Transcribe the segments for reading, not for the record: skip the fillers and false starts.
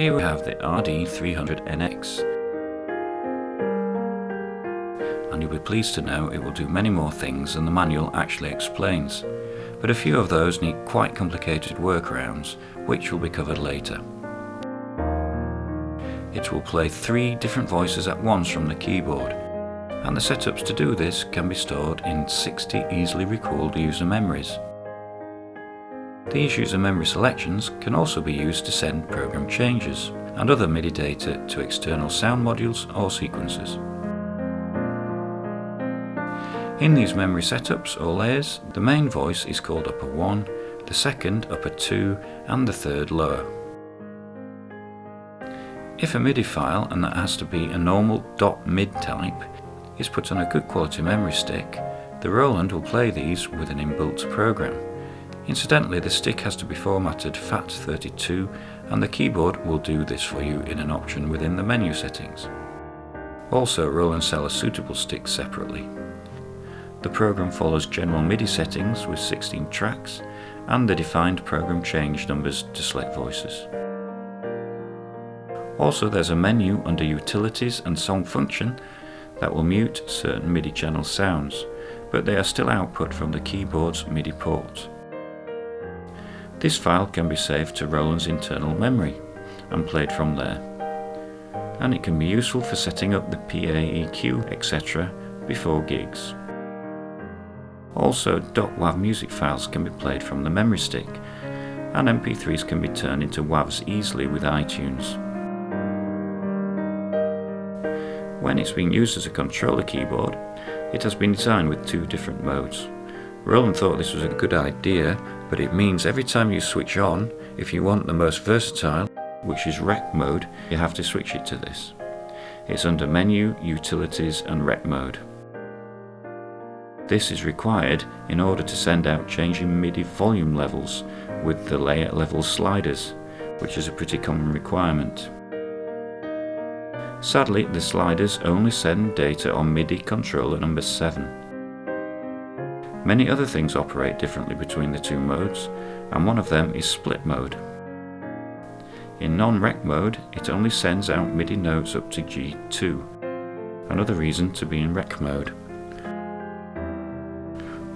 Here we have the RD300NX, and you'll be pleased to know it will do many more things than the manual actually explains, but a few of those need quite complicated workarounds, which will be covered later. It will play 3 different voices at once from the keyboard, and the setups to do this can be stored in 60 easily recalled user memories. These user memory selections can also be used to send program changes and other MIDI data to external sound modules or sequences. In these memory setups or layers, the main voice is called upper 1, the second upper 2, and the third lower. If a MIDI file, and that has to be a normal .mid type, is put on a good quality memory stick, the Roland will play these with an inbuilt program. Incidentally, the stick has to be formatted FAT32, and the keyboard will do this for you in an option within the menu settings. Also, Roland sell a suitable stick separately. The program follows general MIDI settings with 16 tracks and the defined program change numbers to select voices. Also, there's a menu under Utilities and Song Function that will mute certain MIDI channel sounds, but they are still output from the keyboard's MIDI port. This file can be saved to Roland's internal memory and played from there, and it can be useful for setting up the PA, EQ, etc. before gigs. Also, .wav music files can be played from the memory stick, and MP3s can be turned into WAVs easily with iTunes. When it's being used as a controller keyboard, it has been designed with 2 different modes. Roland thought this was a good idea, but it means every time you switch on, if you want the most versatile, which is rec mode, you have to switch it to this. It's under Menu, Utilities and Rec mode. This is required in order to send out changing MIDI volume levels with the layer level sliders, which is a pretty common requirement. Sadly, the sliders only send data on MIDI controller number 7. Many other things operate differently between the 2 modes, and one of them is split mode. In non-rec mode, it only sends out MIDI notes up to G2, another reason to be in rec mode.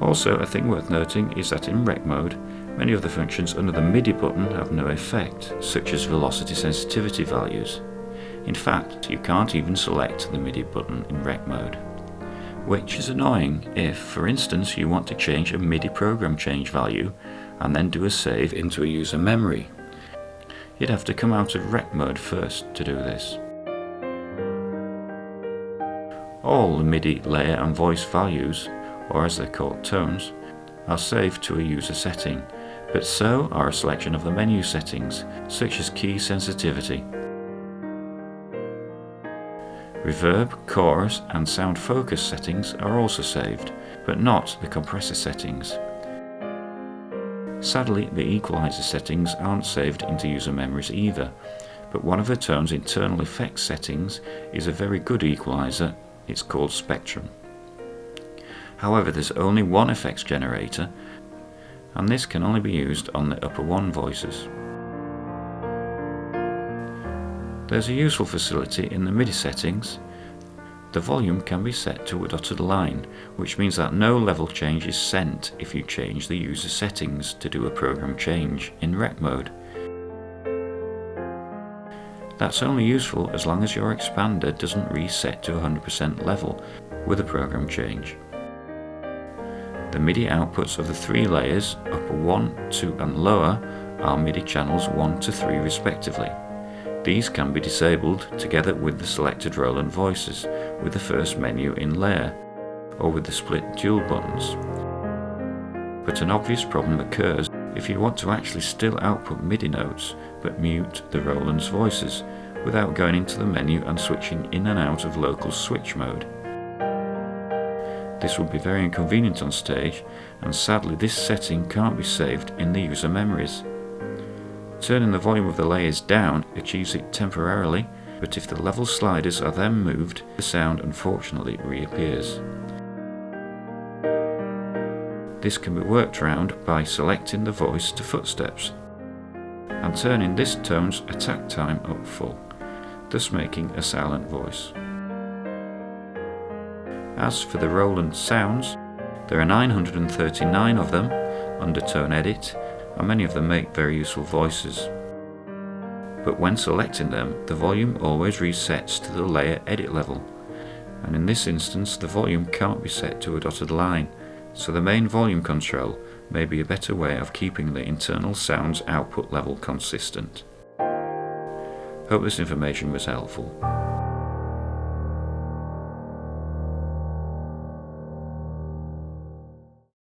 Also, a thing worth noting is that in rec mode, many of the functions under the MIDI button have no effect, such as velocity sensitivity values. In fact, you can't even select the MIDI button in rec mode, which is annoying if, for instance, you want to change a MIDI program change value and then do a save into a user memory. You'd have to come out of rec mode first to do this. All the MIDI layer and voice values, or as they're called tones, are saved to a user setting, but so are a selection of the menu settings, such as key sensitivity. Reverb, chorus and sound focus settings are also saved, but not the compressor settings. Sadly, the equalizer settings aren't saved into user memories either, but one of the tone's internal effects settings is a very good equalizer. It's called Spectrum. However, there's only one effects generator, and this can only be used on the upper 1 voices. There's a useful facility in the MIDI settings. The volume can be set to a dotted line, which means that no level change is sent if you change the user settings to do a program change in rec mode. That's only useful as long as your expander doesn't reset to 100% level with a program change. The MIDI outputs of the 3 layers, upper 1, 2 and lower, are MIDI channels 1 to 3 respectively. These can be disabled together with the selected Roland voices with the first menu in layer, or with the split dual buttons. But an obvious problem occurs if you want to actually still output MIDI notes but mute the Roland's voices without going into the menu and switching in and out of local switch mode. This would be very inconvenient on stage, and sadly this setting can't be saved in the user memories. Turning the volume of the layers down achieves it temporarily, but if the level sliders are then moved, the sound unfortunately reappears. This can be worked around by selecting the voice to footsteps, and turning this tone's attack time up full, thus making a silent voice. As for the Roland sounds, there are 939 of them under Tone Edit, and many of them make very useful voices. But when selecting them, the volume always resets to the layer edit level, and in this instance the volume can't be set to a dotted line, so the main volume control may be a better way of keeping the internal sound's output level consistent. Hope this information was helpful.